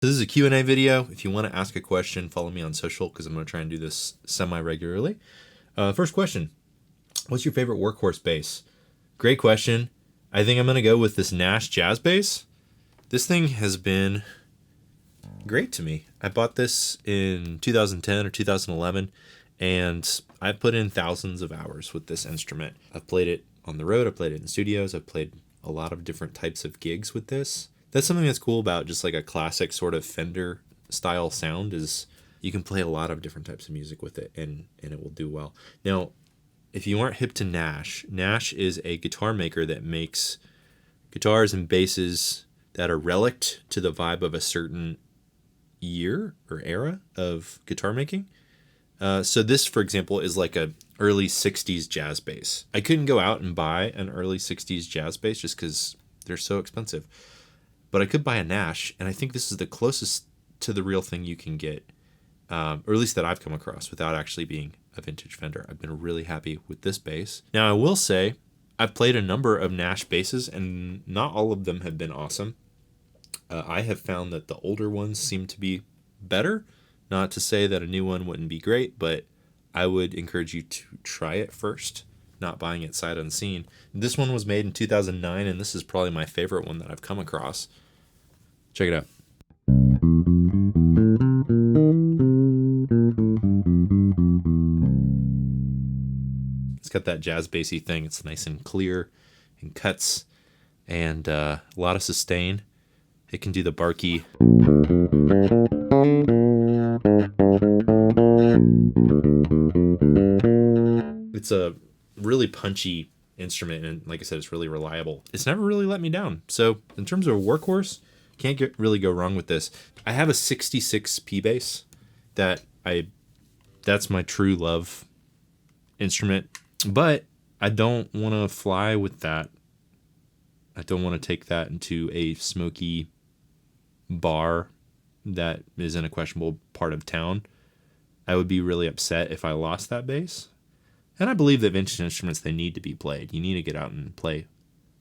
This is a Q&A video. If you want to ask a question, follow me on social because I'm going to try and do this semi-regularly. First question, what's your favorite workhorse bass? Great question. I think I'm going to go with this Nash Jazz Bass. This thing has been great to me. I bought this in 2010 or 2011, and I put in thousands of hours with this instrument. I've played it on the road. I've played it in studios. I've played a lot of different types of gigs with this. That's something that's cool about just like a classic sort of Fender style sound is you can play a lot of different types of music with it and it will do well. Now, if you aren't hip to Nash, Nash is a guitar maker that makes guitars and basses that are relict to the vibe of a certain year or era of guitar making. So this, for example, is like a early 60s jazz bass. I couldn't go out and buy an early 60s jazz bass just because they're so expensive. But I could buy a Nash, and I think this is the closest to the real thing you can get, or at least that I've come across without actually being a vintage Fender. I've been really happy with this bass. Now, I will say I've played a number of Nash basses, and not all of them have been awesome. I have found that the older ones seem to be better. Not to say that a new one wouldn't be great, but I would encourage you to try it first, not buying it sight unseen. This one was made in 2009, and this is probably my favorite one that I've come across. Check it out. It's got that jazz bassy thing. It's nice and clear and cuts and a lot of sustain. It can do the barky. It's a really punchy instrument, and like I said, it's really reliable. It's never really let me down. So in terms of a workhorse, can't really go wrong with this. I have a 66 P bass that's my true love instrument, but I don't want to fly with that. I don't want to take that into a smoky bar that is in a questionable part of town. I would be really upset if I lost that bass. And I believe that vintage instruments, they need to be played. You need to get out and play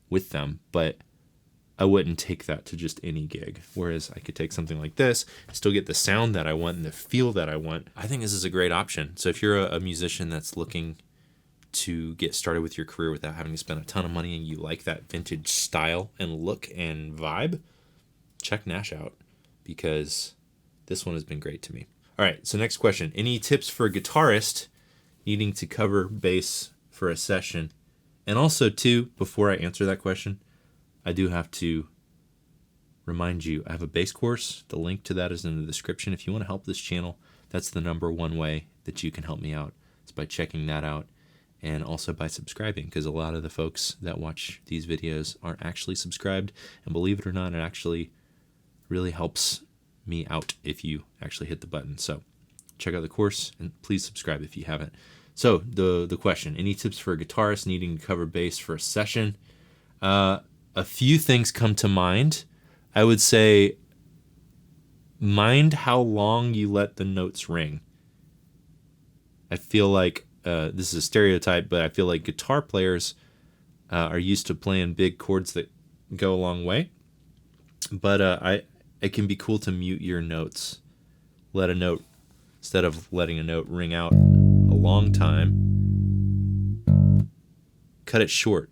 with them, but I wouldn't take that to just any gig. Whereas I could take something like this, still get the sound that I want and the feel that I want. I think this is a great option. So if you're a musician that's looking to get started with your career without having to spend a ton of money and you like that vintage style and look and vibe, check Nash out because this one has been great to me. All right, so next question. Any tips for a guitarist needing to cover bass for a session? And also, too, before I answer that question, I do have to remind you, I have a bass course. The link to that is in the description. If you want to help this channel, that's the number one way that you can help me out. It's by checking that out and also by subscribing, because a lot of the folks that watch these videos aren't actually subscribed. And believe it or not, it actually really helps me out if you actually hit the button. So check out the course and please subscribe if you haven't. So the question, any tips for a guitarist needing to cover bass for a session? A few things come to mind. I would say mind how long you let the notes ring. I feel like this is a stereotype, but I feel like guitar players are used to playing big chords that go a long way. But it can be cool to mute your notes. Let a note, instead of letting a note ring out a long time, cut it short.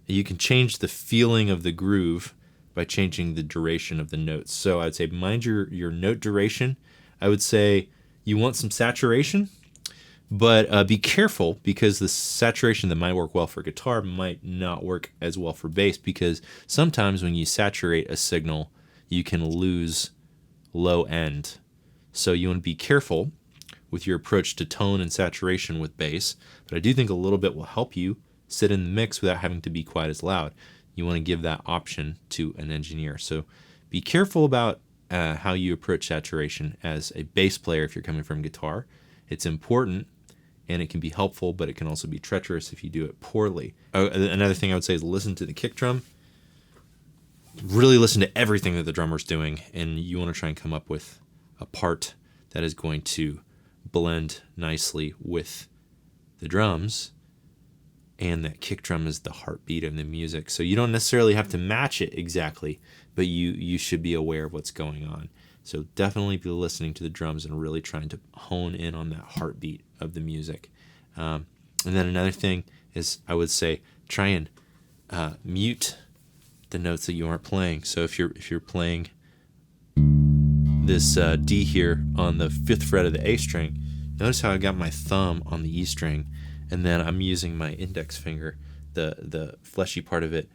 You can change the feeling of the groove by changing the duration of the notes. So I'd say mind your note duration. I would say you want some saturation, but be careful because the saturation that might work well for guitar might not work as well for bass, because sometimes when you saturate a signal, you can lose low end. So you want to be careful with your approach to tone and saturation with bass, but I do think a little bit will help you sit in the mix without having to be quite as loud. You want to give that option to an engineer. So be careful about how you approach saturation as a bass player if you're coming from guitar. It's important and it can be helpful, but it can also be treacherous if you do it poorly. Another thing I would say is listen to the kick drum. Really listen to everything that the drummer's doing, and you want to try and come up with a part that is going to blend nicely with the drums. and that kick drum is the heartbeat of the music. So you don't necessarily have to match it exactly, but you should be aware of what's going on. So definitely be listening to the drums and really trying to hone in on that heartbeat of the music. And then another thing is, I would say, try and mute the notes that you aren't playing. So if you're playing this D here on the 5th fret of the A string, notice how I got my thumb on the E string, and then I'm using my index finger, the fleshy part of it,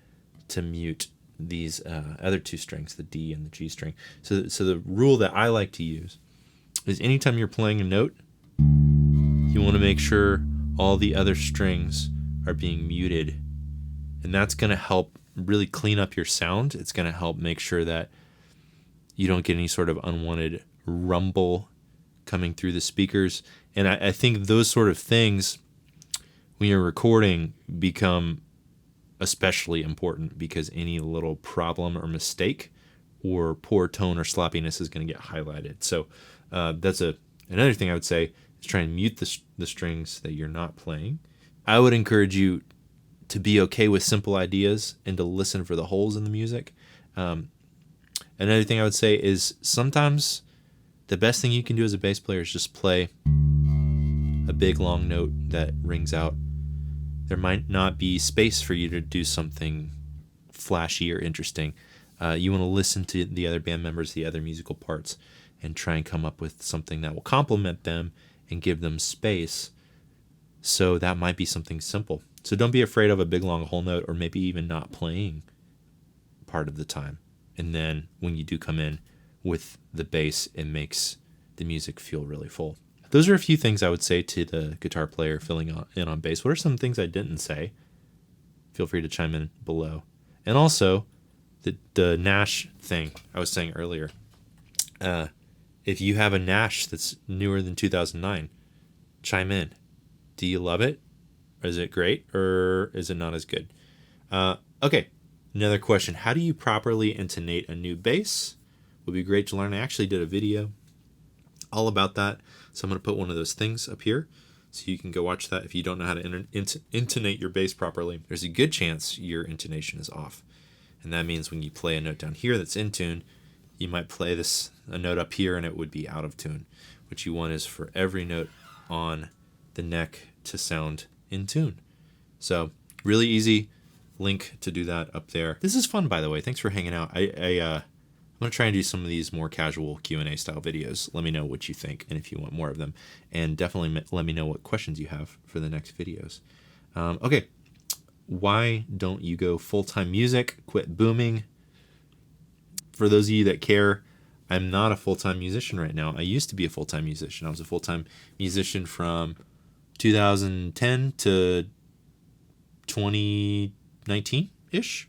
to mute these other two strings, the D and the G string. So the rule that I like to use is, anytime you're playing a note, you want to make sure all the other strings are being muted, and that's going to help really clean up your sound. It's going to help make sure that you don't get any sort of unwanted rumble coming through the speakers. And I think those sort of things, when you're recording, become especially important, because any little problem or mistake or poor tone or sloppiness is going to get highlighted. So that's another thing I would say, is try and mute the strings that you're not playing. I would encourage you to be okay with simple ideas and to listen for the holes in the music. Another thing I would say is, sometimes the best thing you can do as a bass player is just play a big long note that rings out. There might not be space for you to do something flashy or interesting. You want to listen to the other band members, the other musical parts, and try and come up with something that will complement them and give them space. So that might be something simple. So don't be afraid of a big long whole note, or maybe even not playing part of the time. And then when you do come in with the bass, it makes the music feel really full. Those are a few things I would say to the guitar player filling in on bass. What are some things I didn't say? Feel free to chime in below. And also, the Nash thing I was saying earlier. If you have a Nash that's newer than 2009, chime in. Do you love it? Is it great, or is it not as good? Okay, another question. How do you properly intonate a new bass? Would be great to learn. I actually did a video all about that, so I'm going to put one of those things up here so you can go watch that. If you don't know how to intonate your bass properly, there's a good chance your intonation is off. And that means when you play a note down here that's in tune, you might play a note up here and it would be out of tune. What you want is for every note on the neck to sound in tune. So really easy. Link to do that up there. This is fun, by the way. Thanks for hanging out. I'm going to try and do some of these more casual Q&A style videos. Let me know what you think and if you want more of them. And definitely let me know what questions you have for the next videos. Okay, why don't you go full-time music? Quit booming. For those of you that care, I'm not a full-time musician right now. I used to be a full-time musician. I was a full-time musician from 2010 to 2019-ish.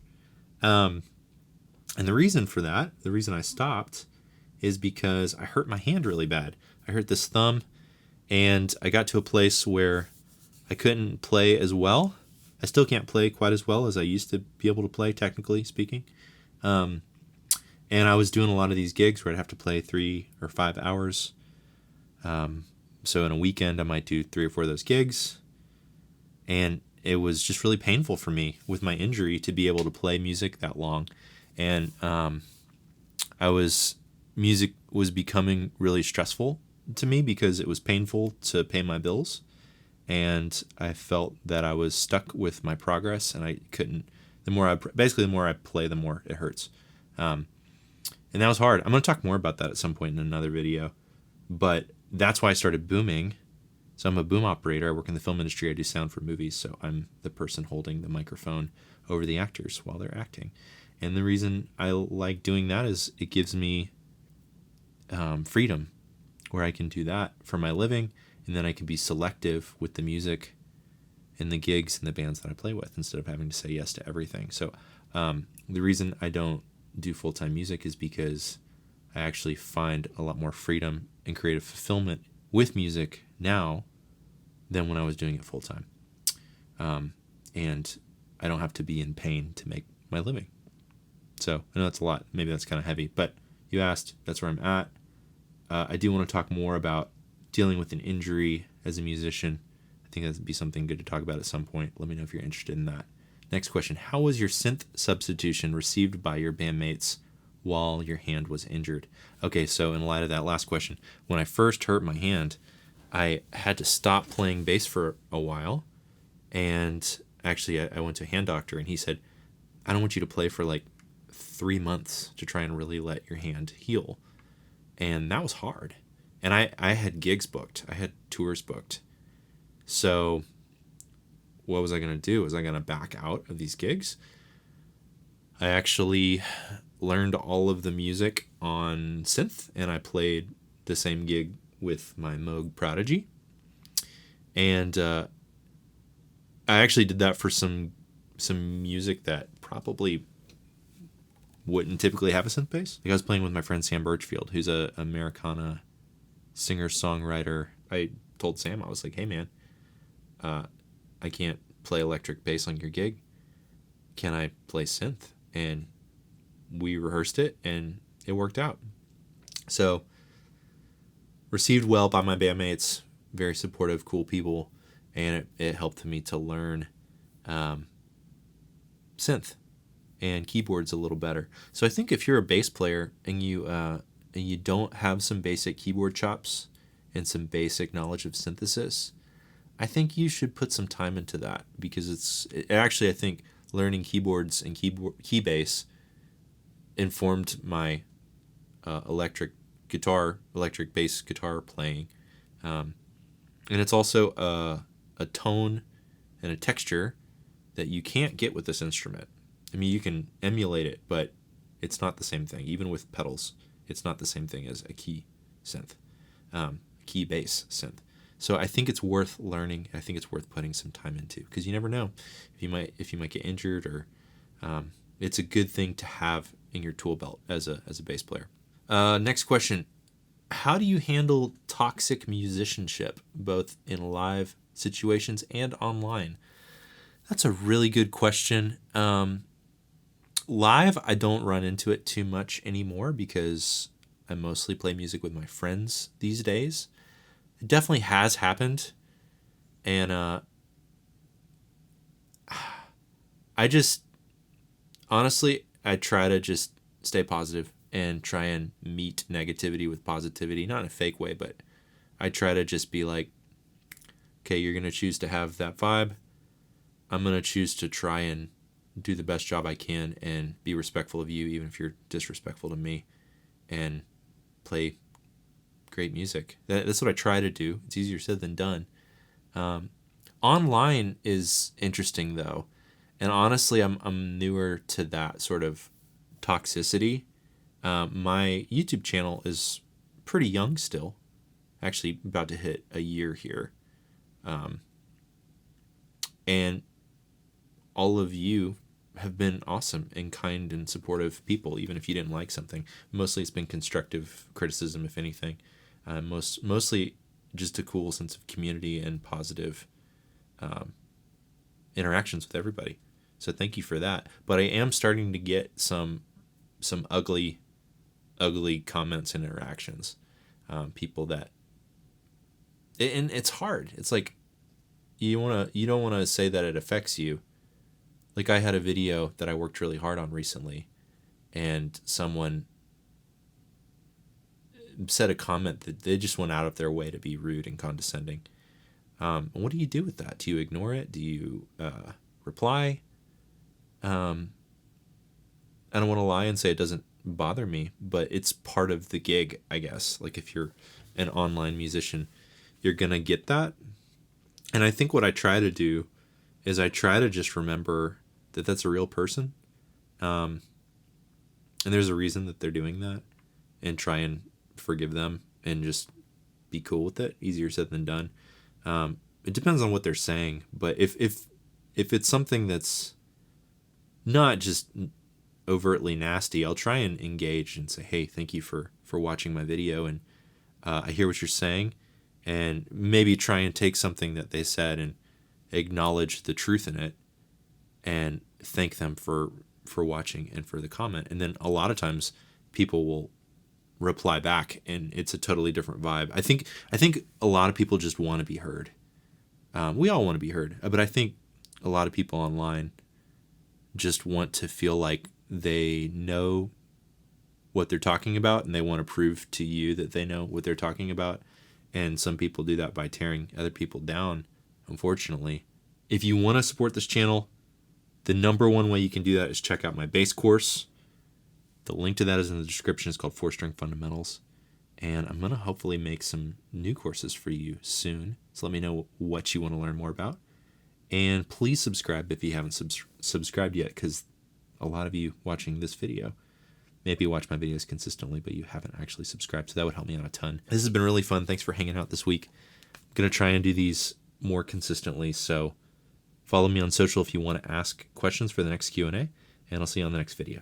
And the reason for that, the reason I stopped, is because I hurt my hand really bad. I hurt this thumb, and I got to a place where I couldn't play as well. I still can't play quite as well as I used to be able to play, technically speaking. And I was doing a lot of these gigs where I'd have to play 3 or 5 hours. So in a weekend, I might do 3 or 4 of those gigs. And it was just really painful for me with my injury to be able to play music that long. And music was becoming really stressful to me because it was painful to pay my bills. And I felt that I was stuck with my progress, and I couldn't. The more I play, the more it hurts. And that was hard. I'm going to talk more about that at some point in another video. But that's why I started booming. So I'm a boom operator. I work in the film industry. I do sound for movies. So I'm the person holding the microphone over the actors while they're acting. And the reason I like doing that is it gives me freedom, where I can do that for my living, and then I can be selective with the music and the gigs and the bands that I play with instead of having to say yes to everything. So the reason I don't do full-time music is because I actually find a lot more freedom and creative fulfillment with music now than when I was doing it full-time. And I don't have to be in pain to make my living. So I know that's a lot. Maybe that's kind of heavy, but you asked, that's where I'm at. I do want to talk more about dealing with an injury as a musician. I think that'd be something good to talk about at some point. Let me know if you're interested in that. Next question. How was your synth substitution received by your bandmates while your hand was injured? Okay, so in light of that last question, when I first hurt my hand, I had to stop playing bass for a while. And actually, I went to a hand doctor, and he said, I don't want you to play for like 3 months to try and really let your hand heal. And that was hard. And I had gigs booked. I had tours booked. So what was I going to do? Was I going to back out of these gigs? I actually learned all of the music on synth, and I played the same gig with my Moog Prodigy. And I actually did that for some music that probably wouldn't typically have a synth bass. Like I was playing with my friend Sam Birchfield, who's a Americana singer-songwriter. I told Sam, I was like, hey man, I can't play electric bass on your gig. Can I play synth? And we rehearsed it, and it worked out. So, received well by my bandmates, very supportive, cool people, and it helped me to learn synth and keyboards a little better. So I think if you're a bass player and you don't have some basic keyboard chops and some basic knowledge of synthesis, I think you should put some time into that, because actually I think learning keyboards and key bass informed my electric bass guitar playing, and it's also a tone and a texture that you can't get with this instrument. I mean, you can emulate it, but it's not the same thing. Even with pedals, it's not the same thing as a key synth, key bass synth. So I think it's worth learning. I think it's worth putting some time into, because you never know if you might get injured, or it's a good thing to have in your tool belt as a bass player. Next question. How do you handle toxic musicianship, both in live situations and online? That's a really good question. Live, I don't run into it too much anymore, because I mostly play music with my friends these days. It definitely has happened, and I just, honestly, I try to just stay positive and try and meet negativity with positivity, not in a fake way, but I try to just be like, okay, you're going to choose to have that vibe. I'm going to choose to try and do the best job I can and be respectful of you, even if you're disrespectful to me, and play great music. That's what I try to do. It's easier said than done. Online is interesting though. And honestly, I'm newer to that sort of toxicity. My YouTube channel is pretty young still, actually about to hit a year here. And all of you have been awesome and kind and supportive people, even if you didn't like something. Mostly it's been constructive criticism, if anything. Mostly just a cool sense of community and positive interactions with everybody. So thank you for that. But I am starting to get some ugly comments and interactions. People that, and it's hard. It's like you don't want to say that it affects you. Like I had a video that I worked really hard on recently, and someone said a comment that they just went out of their way to be rude and condescending. What do you do with that? Do you ignore it? Do you reply? I don't want to lie and say it doesn't bother me, but it's part of the gig, I guess. Like if you're an online musician, you're going to get that. And I think what I try to do is I try to just remember that that's a real person. And there's a reason that they're doing that, and try and forgive them and just be cool with it. Easier said than done. It depends on what they're saying, but if it's something that's not just overtly nasty, I'll try and engage and say, hey, thank you for watching my video, and I hear what you're saying, and maybe try and take something that they said and acknowledge the truth in it, and thank them for watching and for the comment. And then a lot of times people will reply back, and it's a totally different vibe. I think a lot of people just want to be heard. We all want to be heard, but I think a lot of people online just want to feel like they know what they're talking about, and they want to prove to you that they know what they're talking about. And some people do that by tearing other people down, unfortunately. If you want to support this channel, the number one way you can do that is check out my bass course. The link to that is in the description. It's called 4-String Fundamentals. And I'm going to hopefully make some new courses for you soon. So let me know what you want to learn more about. And please subscribe if you haven't subscribed yet, because a lot of you watching this video maybe watch my videos consistently, but you haven't actually subscribed. So that would help me out a ton. This has been really fun. Thanks for hanging out this week. I'm going to try and do these more consistently. So follow me on social if you want to ask questions for the next Q&A, and I'll see you on the next video.